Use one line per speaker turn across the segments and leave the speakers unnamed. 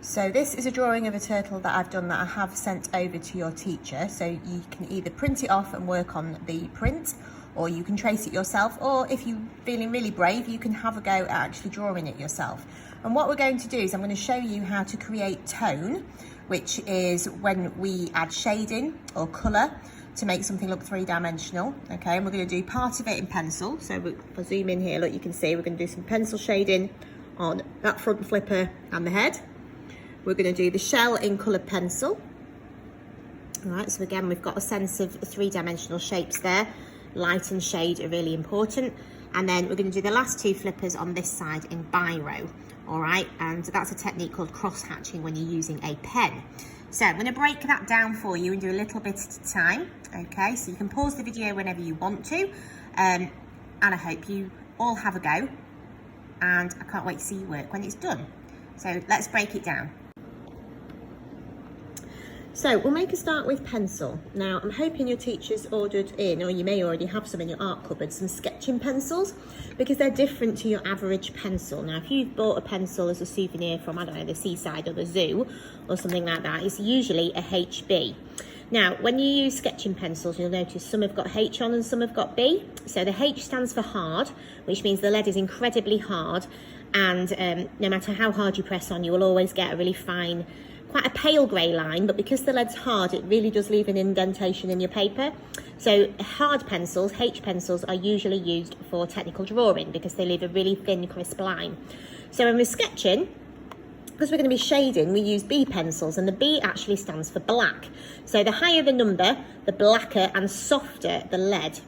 So this is a drawing of a turtle that I've done that I have sent over to your teacher. So you can either print it off and work on the print, or you can trace it yourself, or if you're feeling really brave, you can have a go at actually drawing it yourself. And what we're going to do is I'm going to show you how to create tone, which is when we add shading or colour to make something look three-dimensional. Okay, and we're going to do part of it in pencil. So if I zoom in here, look, you can see we're going to do some pencil shading on that front flipper and the head. We're going to do the shell in coloured pencil. All right, so again, we've got a sense of three-dimensional shapes there. Light and shade are really important. And then we're going to do the last two flippers on this side in biro. All right, and that's a technique called cross-hatching when you're using a pen. So I'm going to break that down for you and do a little bit at a time. Okay, so you can pause the video whenever you want to. And I hope you all have a go. And I can't wait to see you work when it's done. So let's break it down. So we'll make a start with pencil. Now I'm hoping your teacher's ordered in, or you may already have some in your art cupboard, some sketching pencils, because they're different to your average pencil. Now if you've bought a pencil as a souvenir from, I don't know, the seaside or the zoo or something like that, it's usually a HB. Now when you use sketching pencils, you'll notice some have got H on and some have got B. So the H stands for hard, which means the lead is incredibly hard, and no matter how hard you press on, you will always get a really fine, quite a pale grey line, but because the lead's hard, it really does leave an indentation in your paper. So hard pencils, H pencils, are usually used for technical drawing because they leave a really thin, crisp line. So when we're sketching, because we're going to be shading, we use B pencils, and the B actually stands for black. So the higher the number, the blacker and softer the lead.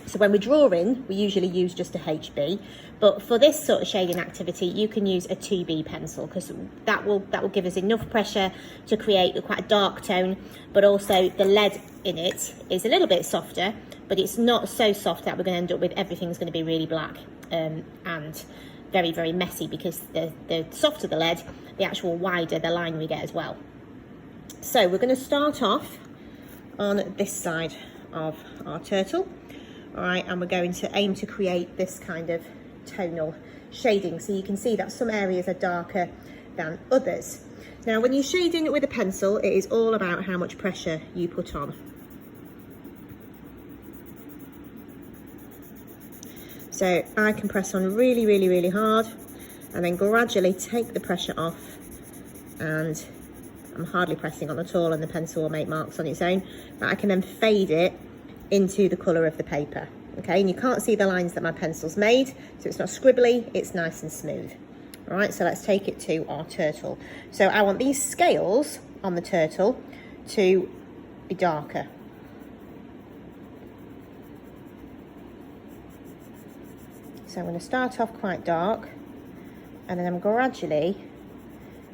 So when we're drawing, we usually use just a HB, but for this sort of shading activity, you can use a 2B pencil, because that will give us enough pressure to create quite a dark tone, but also the lead in it is a little bit softer, but it's not so soft that we're going to end up with everything's going to be really black and very, very messy, because the softer the lead, the actual wider the line we get as well. So we're going to start off on this side of our turtle. All right, and we're going to aim to create this kind of tonal shading. So you can see that some areas are darker than others. Now, when you're shading with a pencil, it is all about how much pressure you put on. So I can press on really, really, really hard, and then gradually take the pressure off, and I'm hardly pressing on at all, and the pencil will make marks on its own, but I can then fade it into the colour of the paper. Okay, and you can't see the lines that my pencil's made, so it's not scribbly, it's nice and smooth. All right, so let's take it to our turtle. So I want these scales on the turtle to be darker. So I'm going to start off quite dark, and then I'm gradually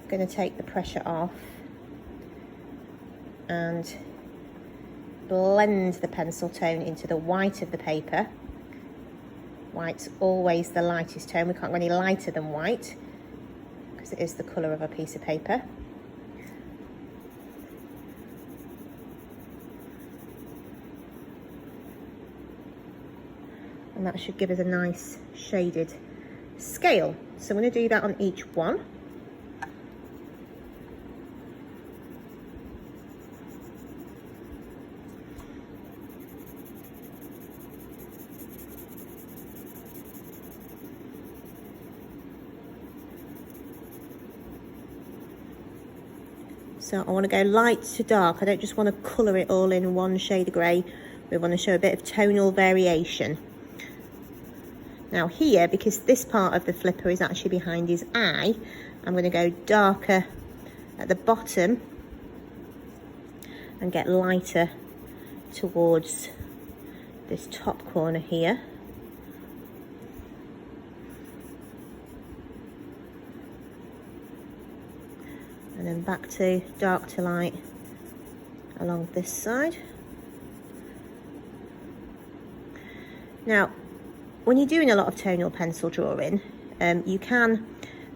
going to take the pressure off and blend the pencil tone into the white of the paper. White's always the lightest tone. We can't go any lighter than white because it is the colour of a piece of paper. And that should give us a nice shaded scale. So I'm going to do that on each one. So I want to go light to dark. I don't just want to colour it all in one shade of grey. We want to show a bit of tonal variation. Now here, because this part of the flipper is actually behind his eye, I'm going to go darker at the bottom and get lighter towards this top corner here. And then back to dark to light along this side. Now, when you're doing a lot of tonal pencil drawing, you can,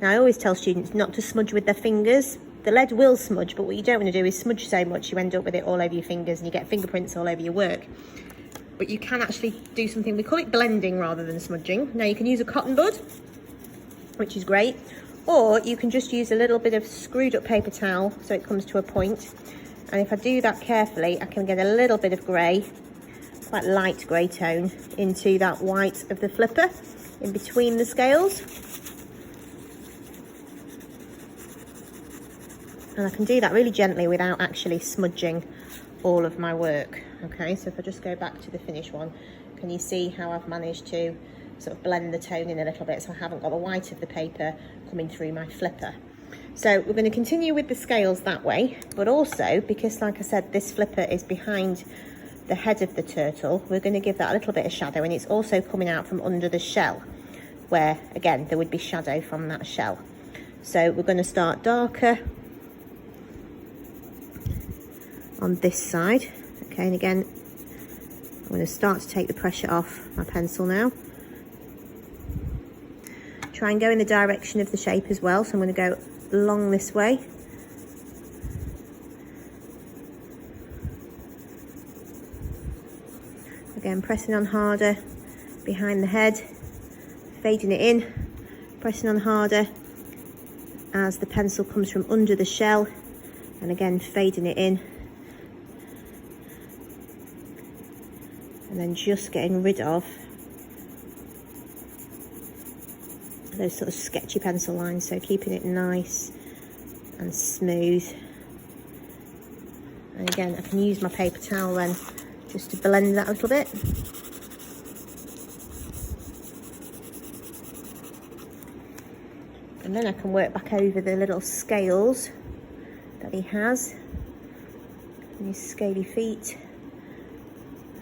now I always tell students not to smudge with their fingers. The lead will smudge, but what you don't want to do is smudge so much you end up with it all over your fingers and you get fingerprints all over your work. But you can actually do something, we call it blending rather than smudging. Now you can use a cotton bud, which is great, Or you can just use a little bit of screwed up paper towel so it comes to a point. And if I do that carefully, I can get a little bit of grey, quite light grey tone, into that white of the flipper in between the scales. And I can do that really gently without actually smudging all of my work. Okay, so if I just go back to the finished one, can you see how I've managed to sort of blend the tone in a little bit, so I haven't got the white of the paper coming through my flipper. So we're going to continue with the scales that way, but also, because like I said, this flipper is behind the head of the turtle, we're going to give that a little bit of shadow, and it's also coming out from under the shell, where again there would be shadow from that shell. So we're going to start darker on this side. Okay, and again I'm going to start to take the pressure off my pencil now. Try and go in the direction of the shape as well, so I'm going to go along this way. Again, pressing on harder behind the head, fading it in, pressing on harder as the pencil comes from under the shell, and again fading it in, and then just getting rid of those sort of sketchy pencil lines, so keeping it nice and smooth. And again, I can use my paper towel then just to blend that a little bit. And then I can work back over the little scales that he has, and his scaly feet.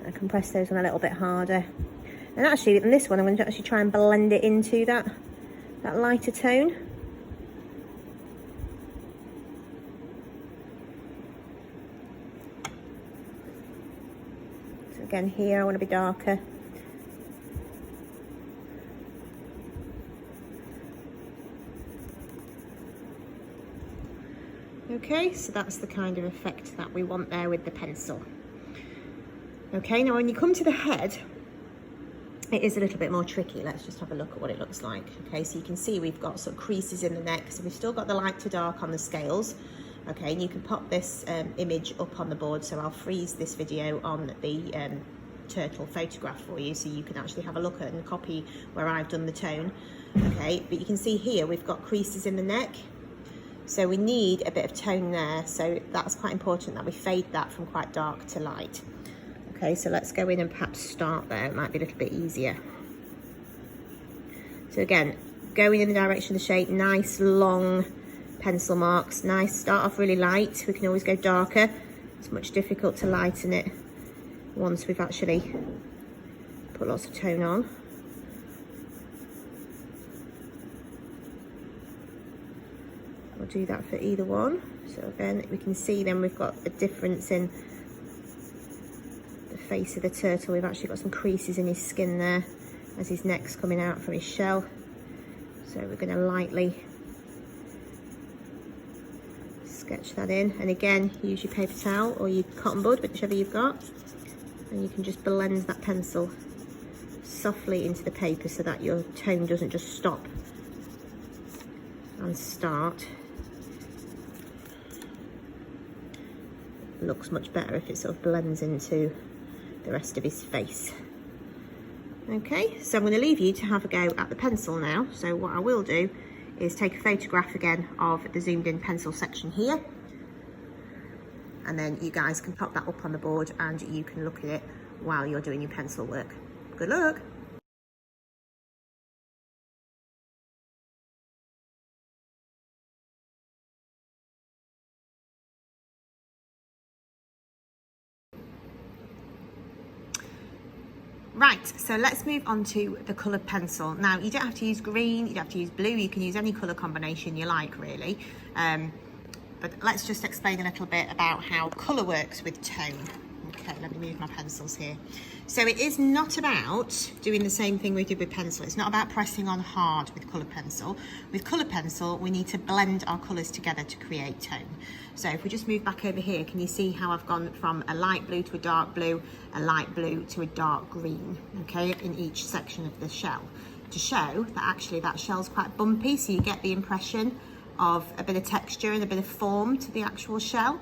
I can press those on a little bit harder. And actually, in this one, I'm going to actually try and blend it into that lighter tone. So again, here I want to be darker. Okay, so that's the kind of effect that we want there with the pencil. Okay, now when you come to the head, it is a little bit more tricky. Let's just have a look at what it looks like. Okay, so you can see we've got sort of creases in the neck, so we've still got the light to dark on the scales. Okay, and you can pop this image up on the board, so I'll freeze this video on the turtle photograph for you, so you can actually have a look at and copy where I've done the tone. Okay, but you can see here we've got creases in the neck, so we need a bit of tone there, so that's quite important that we fade that from quite dark to light. Okay, so let's go in and perhaps start there. It might be a little bit easier. So again, going in the direction of the shape, nice long pencil marks. Nice, start off really light. We can always go darker. It's much difficult to lighten it once we've actually put lots of tone on. We'll do that for either one. So again, we can see then we've got a difference in face of the turtle. We've actually got some creases in his skin there as his neck's coming out from his shell. So we're going to lightly sketch that in, and again use your paper towel or your cotton bud, whichever you've got, and you can just blend that pencil softly into the paper so that your tone doesn't just stop and start. It looks much better if it sort of blends into the rest of his face. Okay, so I'm going to leave you to have a go at the pencil now. So what I will do is take a photograph again of the zoomed in pencil section here, and then you guys can pop that up on the board and you can look at it while you're doing your pencil work. Good luck! Right, so let's move on to the coloured pencil. Now, you don't have to use green, you don't have to use blue, you can use any colour combination you like, really. But let's just explain a little bit about how colour works with tone. Okay, let me move my pencils here. So it is not about doing the same thing we did with pencil. It's not about pressing on hard with coloured pencil. With coloured pencil, we need to blend our colours together to create tone. So if we just move back over here, can you see how I've gone from a light blue to a dark blue to a dark green, okay, in each section of the shell, to show that actually that shell's quite bumpy, so you get the impression of a bit of texture and a bit of form to the actual shell.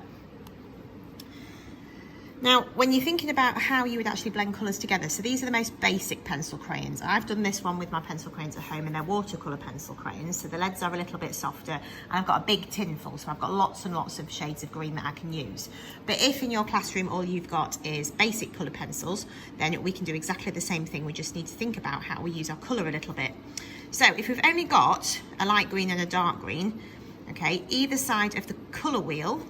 Now, when you're thinking about how you would actually blend colours together, so these are the most basic pencil crayons. I've done this one with my pencil crayons at home, and they're watercolour pencil crayons, so the leads are a little bit softer, and I've got a big tin full, so I've got lots and lots of shades of green that I can use. But if in your classroom all you've got is basic colour pencils, then we can do exactly the same thing. We just need to think about how we use our colour a little bit. So if we've only got a light green and a dark green, okay, either side of the colour wheel,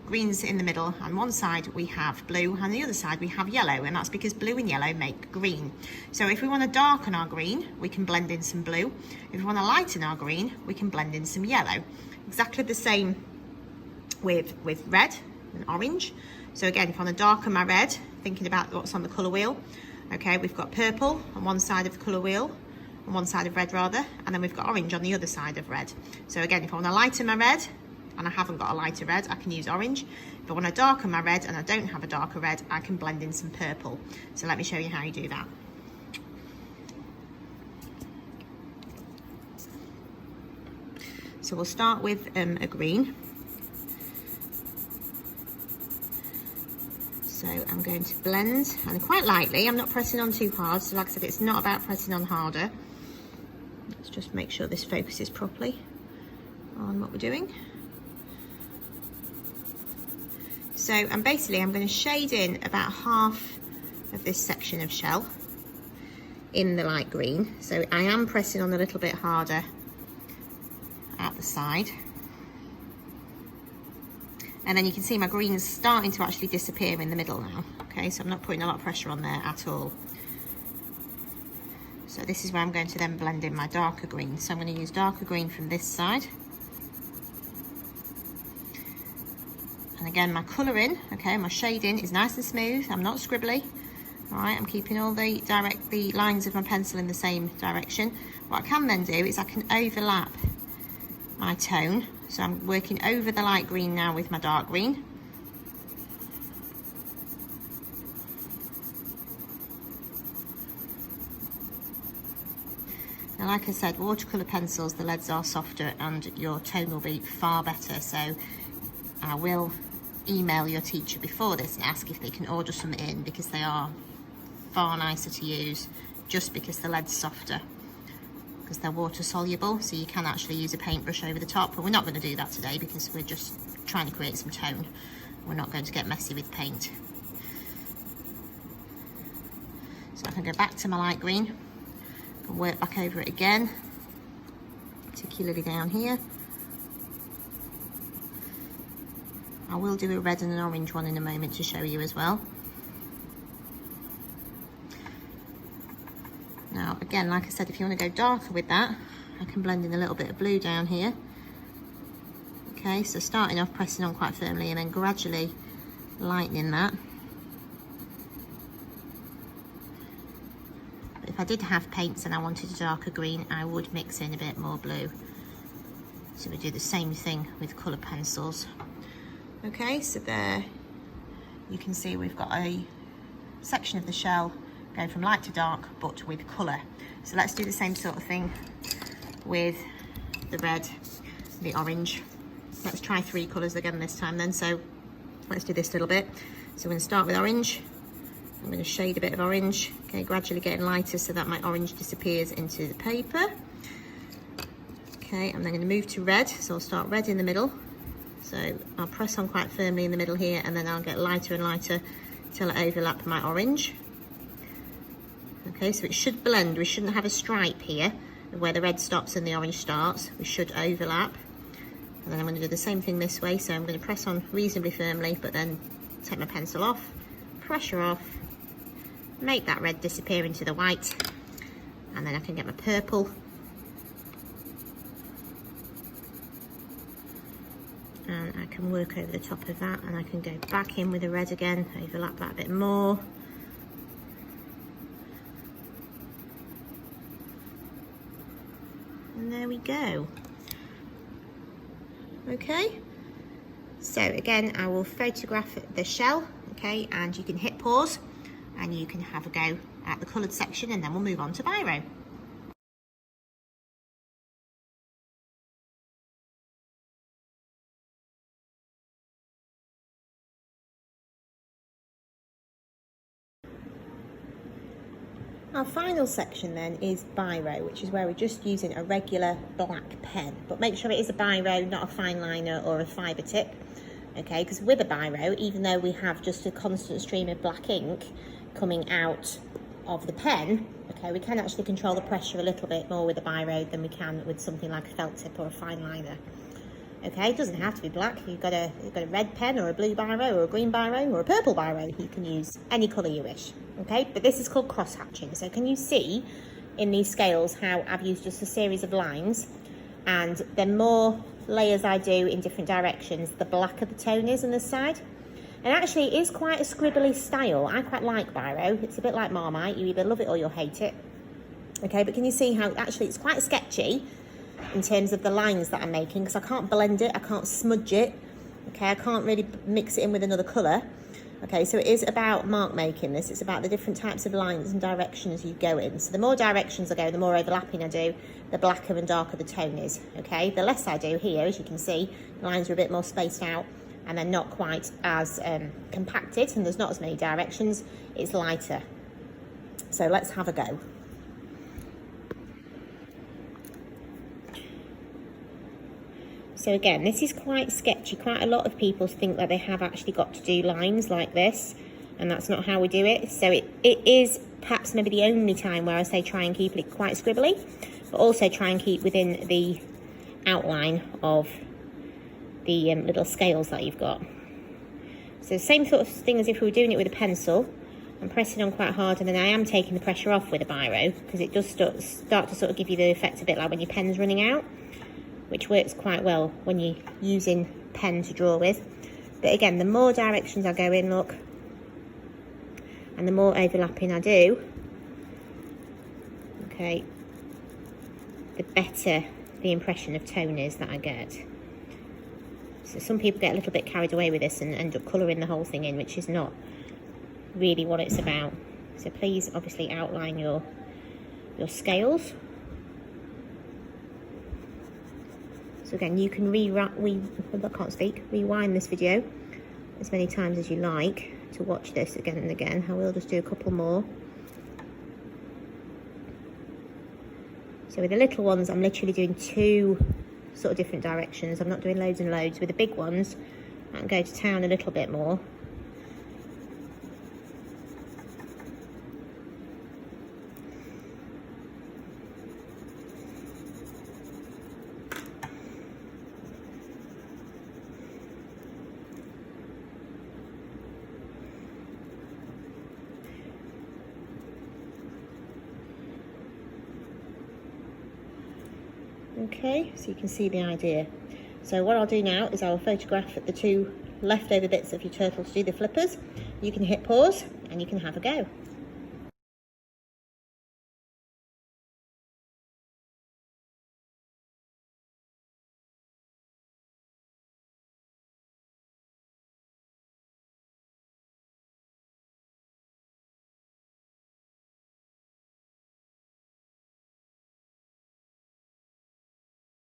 green's in the middle, and one side we have blue and the other side we have yellow, and that's because blue and yellow make green. So if we want to darken our green, we can blend in some blue. If we want to lighten our green, we can blend in some yellow. Exactly the same with red and orange. So again, if I want to darken my red, thinking about what's on the colour wheel, okay, we've got purple on one side of the colour wheel, on one side of red rather, and then we've got orange on the other side of red. So again, if I want to lighten my red, and I haven't got a lighter red, I can use orange. If I want to darken my red and I don't have a darker red, I can blend in some purple. So let me show you how you do that. So we'll start with a green. So I'm going to blend, and quite lightly, I'm not pressing on too hard. So like I said, it's not about pressing on harder. Let's just make sure this focuses properly on what we're doing. So, and basically I'm going to shade in about half of this section of shell in the light green. So I am pressing on a little bit harder at the side. And then you can see my green's starting to actually disappear in the middle now. Okay, so I'm not putting a lot of pressure on there at all. So this is where I'm going to then blend in my darker green. So I'm going to use darker green from this side. And again, my colouring, okay, my shading is nice and smooth. I'm not scribbly. All right, I'm keeping all the lines of my pencil in the same direction. What I can then do is I can overlap my tone. So I'm working over the light green now with my dark green. Now, like I said, watercolour pencils, the leads are softer and your tone will be far better. So I will email your teacher before this and ask if they can order some in, because they are far nicer to use, just because the lead's softer, because they're water soluble, so you can actually use a paintbrush over the top. But we're not going to do that today because we're just trying to create some tone. We're not going to get messy with paint. So I can go back to my light green and work back over it again, particularly down here. I will do a red and an orange one in a moment to show you as well. Now, again, like I said, if you want to go darker with that, I can blend in a little bit of blue down here. Okay, so starting off pressing on quite firmly and then gradually lightening that. But if I did have paints and I wanted a darker green, I would mix in a bit more blue. So we do the same thing with colour pencils. Okay, so there you can see we've got a section of the shell going from light to dark, but with colour. So let's do the same sort of thing with the red, the orange. Let's try 3 colours again this time then. So let's do this little bit. So we're going to start with orange. I'm going to shade a bit of orange, okay, gradually getting lighter so that my orange disappears into the paper. Okay, I'm then going to move to red. So I'll start red in the middle. So I'll press on quite firmly in the middle here, and then I'll get lighter and lighter till I overlap my orange. Okay, so it should blend. We shouldn't have a stripe here where the red stops and the orange starts. We should overlap. And then I'm going to do the same thing this way. So I'm going to press on reasonably firmly, but then take my pencil off, pressure off, make that red disappear into the white, and then I can get my purple. And I can work over the top of that, and I can go back in with the red again, overlap that a bit more. And there we go. Okay, so again, I will photograph the shell, okay, and you can hit pause and you can have a go at the coloured section, and then we'll move on to biro. Our final section then is biro, which is where we're just using a regular black pen, but make sure it is a biro, not a fine liner or a fibre tip, okay, because with a biro, even though we have just a constant stream of black ink coming out of the pen, okay, we can actually control the pressure a little bit more with a biro than we can with something like a felt tip or a fine liner. Okay, it doesn't have to be black. You've got a red pen or a blue biro or a green biro or a purple biro. You can use any colour you wish. Okay, but this is called cross hatching. So can you see in these scales how I've used just a series of lines, and the more layers I do in different directions, the blacker the tone is on this side. And actually it is quite a scribbly style. I quite like biro. It's a bit like Marmite. You either love it or you'll hate it. Okay, but can you see how actually it's quite sketchy in terms of the lines that I'm making, because I can't blend it, I can't smudge it, okay, I can't really mix it in with another colour. Okay, so it is about mark making this, it's about the different types of lines and directions you go in. So the more directions I go, the more overlapping I do, the blacker and darker the tone is, okay. The less I do here, as you can see, the lines are a bit more spaced out and they're not quite as compacted, and there's not as many directions, it's lighter. So let's have a go. So again, this is quite sketchy. Quite a lot of people think that they have actually got to do lines like this, and that's not how we do it. So it is perhaps maybe the only time where I say try and keep it quite scribbly, but also try and keep within the outline of the little scales that you've got. So same sort of thing as if we were doing it with a pencil. I'm pressing on quite hard, and then I am taking the pressure off with a biro, because it does start to sort of give you the effect a bit like when your pen's running out, which works quite well when you're using pen to draw with. But again, the more directions I go in, look, and the more overlapping I do, okay, the better the impression of tone is that I get. So some people get a little bit carried away with this and end up colouring the whole thing in, which is not really what it's about. So please obviously outline your scales. So again, you can rewind this video as many times as you like to watch this again and again. I will just do a couple more. So with the little ones, I'm literally doing 2 sort of different directions. I'm not doing loads and loads. With the big ones, I can go to town a little bit more. Okay, so you can see the idea. So what I'll do now is I'll photograph the 2 leftover bits of your turtle to do the flippers. You can hit pause and you can have a go.